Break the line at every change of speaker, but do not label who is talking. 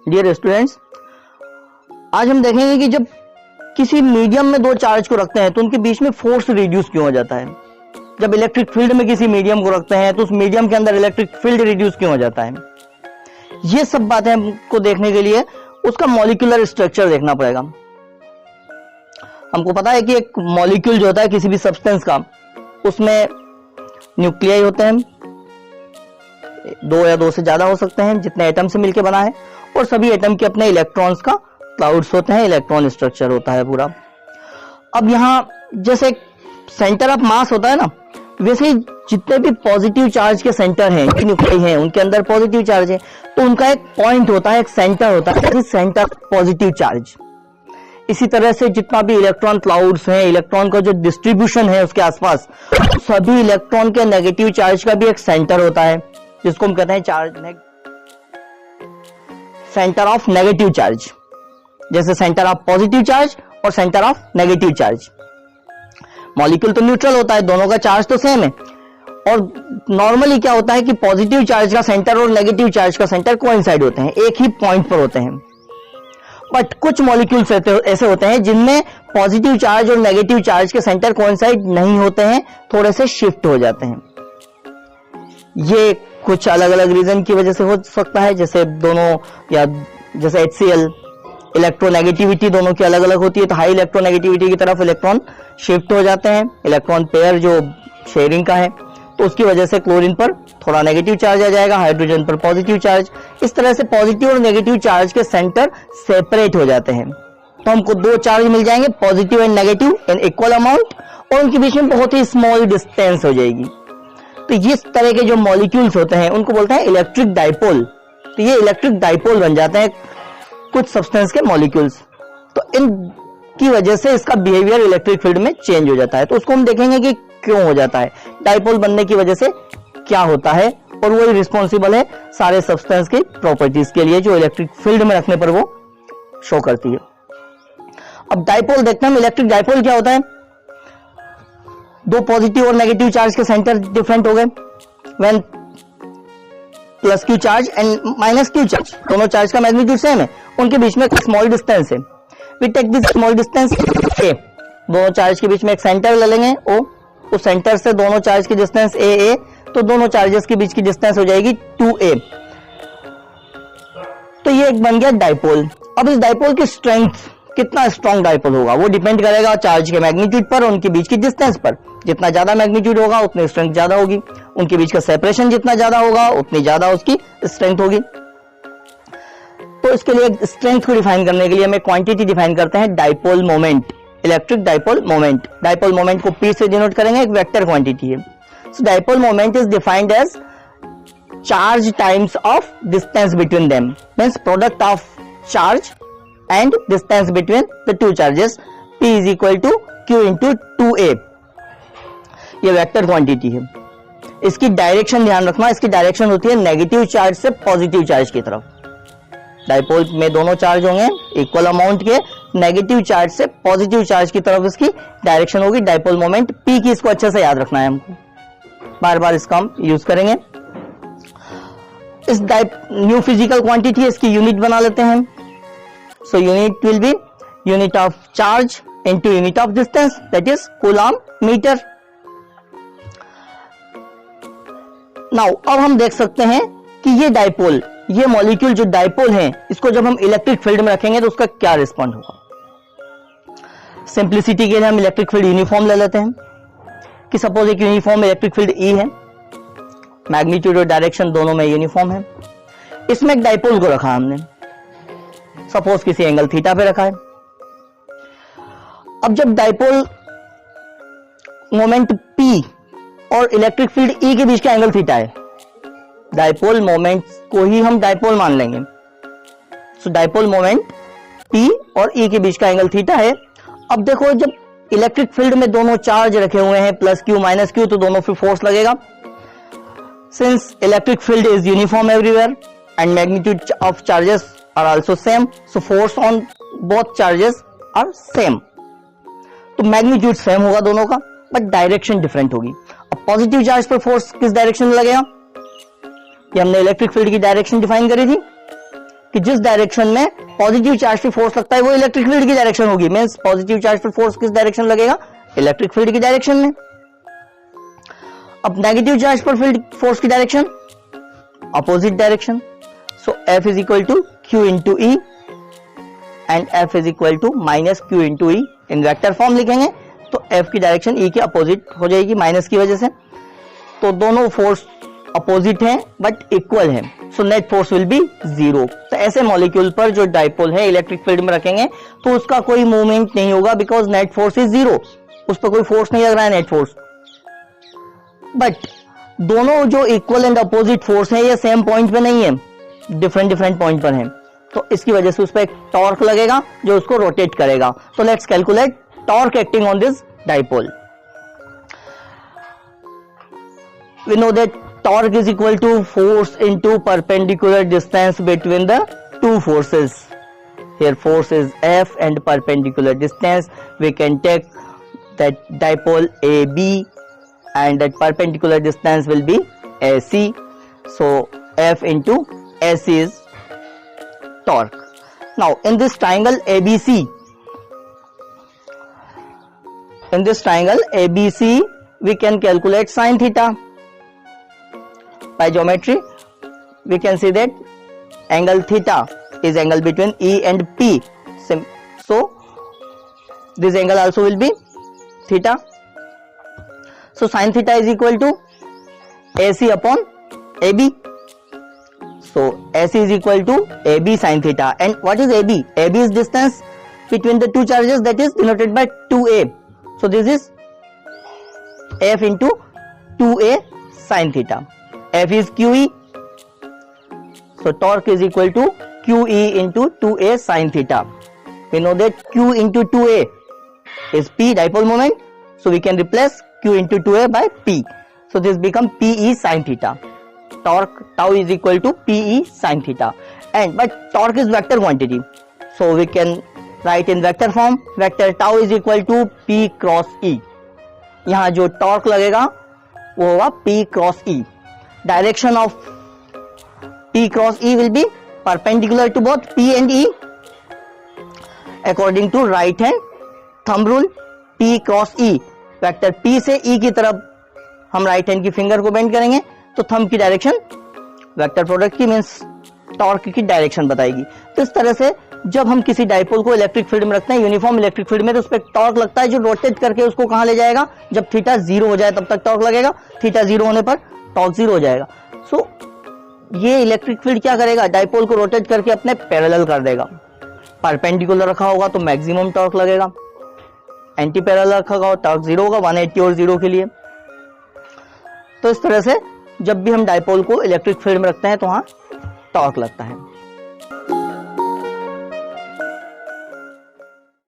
Dear students, आज हम देखेंगे कि जब किसी मीडियम में दो चार्ज को रखते हैं तो उनके बीच में फोर्स रिड्यूस क्यों हो जाता है। जब इलेक्ट्रिक फील्ड में किसी मीडियम को रखते हैं तो उस मीडियम के अंदर इलेक्ट्रिक फील्ड रिड्यूस क्यों हो जाता है। ये सब बातें हमको देखने के लिए उसका मॉलिक्यूलर स्ट्रक्चर देखना पड़ेगा। हमको पता है कि एक मॉलिक्यूल जो होता है किसी भी सब्सटेंस का, उसमें न्यूक्लियाई होते हैं, दो या दो से ज्यादा हो सकते हैं, जितने एटम से मिलकर बना है, और सभी एटम के अपने इलेक्ट्रॉन्स का क्लाउड्स होते हैं, इलेक्ट्रॉन स्ट्रक्चर होता है पूरा। अब यहाँ जैसे सेंटर ऑफ मास होता है ना, वैसे ही जितने भी पॉजिटिव चार्ज के सेंटर हैं, न्यूक्लियाई हैं, उनके अंदर पॉजिटिव चार्ज है, तो उनका एक पॉइंट होता है, एक सेंटर होता है, सेंटर पॉजिटिव चार्ज। इसी तरह से जितना भी इलेक्ट्रॉन क्लाउड्स हैं, इलेक्ट्रॉन का जो डिस्ट्रीब्यूशन है उसके आसपास, सभी इलेक्ट्रॉन के नेगेटिव चार्ज का भी एक सेंटर होता है, जिसको हम कहते हैं सेंटर ऑफ नेगेटिव चार्ज। जैसे सेंटर ऑफ पॉजिटिव चार्ज और centre of negative charge. Molecule तो न्यूट्रल होता है, दोनों का चार्ज तो सेम है, और नॉर्मली क्या होता है कि पॉजिटिव चार्ज का सेंटर और नेगेटिव चार्ज का सेंटर कोइंसाइड होते हैं, एक ही पॉइंट पर होते हैं। बट कुछ मॉलिक्यूल्स ऐसे होते हैं जिनमें पॉजिटिव चार्ज और नेगेटिव चार्ज के सेंटर कोइंसाइड नहीं होते हैं, थोड़े से शिफ्ट हो जाते हैं। ये कुछ अलग अलग रीजन की वजह से हो सकता है, जैसे दोनों, या जैसे HCl, इलेक्ट्रोनेगेटिविटी दोनों की अलग अलग होती है, तो हाई इलेक्ट्रोनेगेटिविटी की तरफ इलेक्ट्रॉन शिफ्ट हो जाते हैं, इलेक्ट्रॉन पेयर जो शेयरिंग का है, तो उसकी वजह से क्लोरीन पर थोड़ा नेगेटिव चार्ज आ जाएगा, हाइड्रोजन पर पॉजिटिव चार्ज। इस तरह से पॉजिटिव और नेगेटिव चार्ज के सेंटर सेपरेट हो जाते हैं, तो हमको दो चार्ज मिल जाएंगे, positive and negative in equal amount, और उनके बीच में बहुत ही स्मॉल डिस्टेंस हो जाएगी। तो इस तरह के जो मॉलिक्यूल्स होते हैं उनको बोलते हैं इलेक्ट्रिक डाइपोल। तो ये इलेक्ट्रिक डाइपोल बन जाते हैं कुछ सब्सटेंस के मॉलिक्यूल्स, तो इनकी वजह से इसका बिहेवियर इलेक्ट्रिक फील्ड में चेंज हो जाता है। तो उसको हम देखेंगे कि क्यों हो जाता है, डाइपोल बनने की वजह से क्या होता है, और वही रिस्पॉन्सिबल है सारे सब्सटेंस की प्रॉपर्टीज के लिए जो इलेक्ट्रिक फील्ड में रखने पर वो शो करती है। अब डाइपोल देखते हैं हम। इलेक्ट्रिक डाइपोल क्या होता है, दो पॉजिटिव और नेगेटिव चार्ज के सेंटर डिफरेंट हो गए, when plus Q charge and minus Q charge, दोनों चार्ज का मैग्नीट्यूड सेम है, उनके बीच में एक स्मॉल डिस्टेंस है। We take this small distance a, दोनों चार्ज के बीच में एक सेंटर ले लेंगे ओ, उस सेंटर से दोनों चार्ज की डिस्टेंस ए, तो दोनों चार्जेस के बीच की डिस्टेंस हो जाएगी 2a। तो ये एक बन गया डाइपोल। अब इस डाइपोल की स्ट्रेंथ, कितना स्ट्रॉन्ग डाइपोल होगा, वो डिपेंड करेगा चार्ज के मैग्नीट्यूड पर और उनके बीच की डिस्टेंस पर। जितना ज्यादा मैग्नीट्यूड होगा उतनी स्ट्रेंथ ज्यादा होगी, उनके बीच का सेपरेशन जितना ज्यादा होगा उतनी ज्यादा उसकी स्ट्रेंथ होगी। तो इसके लिए स्ट्रेंथ को डिफाइन करने के लिए हमें क्वांटिटी डिफाइन करते हैं, dipole moment, electric dipole moment. Dipole moment को P से डिनोट करेंगे, एक वेक्टर क्वांटिटी है। So dipole moment is defined as charge times of distance between them, means product of charge and distance between the two charges, P is equal to Q into 2a। ये vector quantity है। इसकी direction ध्यान रखना, इसकी direction होती है negative charge से positive charge की तरफ। डाइपोल में दोनों चार्ज होंगे इक्वल अमाउंट के, नेगेटिव चार्ज से पॉजिटिव चार्ज की तरफ इसकी डायरेक्शन होगी। डाइपोल मोमेंट P की, इसको अच्छे से याद रखना है हमको, बार बार इसका हम यूज करेंगे। इस न्यू फिजिकल क्वांटिटी है, इसकी यूनिट बना लेते हैं। So unit will be unit of charge into unit of distance, that is coulomb meter. Now अब हम देख सकते हैं कि ये डाइपोल, ये मॉलिक्यूल जो डाइपोल है, इसको जब हम इलेक्ट्रिक फील्ड में रखेंगे तो उसका क्या रिस्पॉन्ड होगा। सिंप्लिसिटी के लिए हम इलेक्ट्रिक फील्ड यूनिफॉर्म ले लेते हैं कि सपोज एक यूनिफॉर्म इलेक्ट्रिक फील्ड E है, मैग्नीट्यूड और डायरेक्शन दोनों में यूनिफॉर्म है। इसमें एक डाइपोल को रखा हमने, सपोज किसी एंगल थीटा पे रखा है। अब जब डाइपोल मोमेंट P और इलेक्ट्रिक फील्ड E के बीच का एंगल थीटा है, डाइपोल मोमेंट को ही हम डाइपोल मान लेंगे। सो डाइपोल मोमेंट P और E के बीच का एंगल थीटा है। अब देखो, जब इलेक्ट्रिक फील्ड में दोनों चार्ज रखे हुए हैं, प्लस क्यू माइनस क्यू, तो दोनों पे फोर्स लगेगा। Since electric field is uniform everywhere and magnitude of charges are also same, so force on both charges are same। तो मैग्नीट्यूड सेम होगा दोनों का, बट डायरेक्शन डिफरेंट होगी। अब पॉजिटिव चार्ज पर फोर्स किस डायरेक्शन में लगेगा, कि हमने इलेक्ट्रिक फील्ड की डायरेक्शन डिफाइन करी थी, कि जिस डायरेक्शन में पॉजिटिव चार्ज पे फोर्स लगता है वो इलेक्ट्रिक फील्ड की डायरेक्शन होगी। मींस पॉजिटिव चार्ज पे फोर्स किस डायरेक्शन लगेगा, इलेक्ट्रिक फील्ड की डायरेक्शन में। अब नेगेटिव चार्ज पर फील्ड फोर्स की direction opposite direction. So F is equal to Q into E and F is equal to minus Q into E. In vector form लिखेंगे तो F की direction E के opposite हो जाएगी minus की वजह से। तो दोनों फोर्स अपोजिट हैं बट इक्वल हैं, so net force will be zero. तो ऐसे मॉलिक्यूल पर जो डाइपोल है इलेक्ट्रिक फील्ड में रखेंगे तो उसका कोई मूवमेंट नहीं होगा, because net force is zero, उस पर कोई फोर्स नहीं लग रहा है नेट फोर्स। बट दोनों जो इक्वल एंड अपोजिट फोर्स है ये सेम पॉइंट पे नहीं है, डिफरेंट डिफरेंट पॉइंट पर है, तो इसकी वजह से उस पर एक टॉर्क लगेगा जो उसको रोटेट करेगा। तो let's calculate torque acting on this dipole. We know that torque is equal to force into perpendicular distance between the two forces. Here force is F and perpendicular distance. We can take that dipole AB and that perpendicular distance will be AC. So F into AC is torque. Now in this triangle ABC, we can calculate sin theta. By geometry we can see that angle theta is angle between E and P, so this angle also will be theta. So sin theta is equal to AC upon AB. So AC is equal to AB sin theta. And what is AB? AB is distance between the two charges, that is denoted by 2a. So this is F into 2a sin theta. F is QE, so torque is equal to QE into 2a sin theta. We know that Q into 2a is P, dipole moment, so we can replace Q into 2a by P. So this becomes PE sin theta. Torque tau is equal to PE sin theta. But torque is vector quantity, so we can write in vector form. Vector tau is equal to P cross E. यहाँ जो torque लगेगा वो होगा P cross E. Direction of P cross E will be perpendicular to both P and E. According to right hand thumb rule, P cross E, vector P से E की तरफ हम right hand की finger को bend करेंगे तो thumb की direction vector product की मींस टॉर्क की डायरेक्शन बताएगी। तो इस तरह से जब हम किसी डाइपोल को इलेक्ट्रिक फील्ड में रखते हैं, यूनिफॉर्म इलेक्ट्रिक फील्ड में, तो उस पर टॉर्क लगता है जो रोटेट करके उसको कहां ले जाएगा, जब थीटा जीरो हो जाए तब तक टॉर्क लगेगा, थीटा जीरो होने पर टॉर्क जीरो हो जाएगा। सो ये इलेक्ट्रिक फील्ड क्या करेगा, डाइपोल को रोटेट करके अपने पैरेलल कर देगा। परपेंडिकुलर रखा होगा तो मैक्सिमम टॉर्क लगेगा, एंटी पैरेलल रखा होगा टॉर्क जीरो होगा 180 और जीरो के लिए। तो इस तरह से जब भी हम डाइपोल को इलेक्ट्रिक फील्ड में रखते हैं तो वहां टॉर्क लगता है।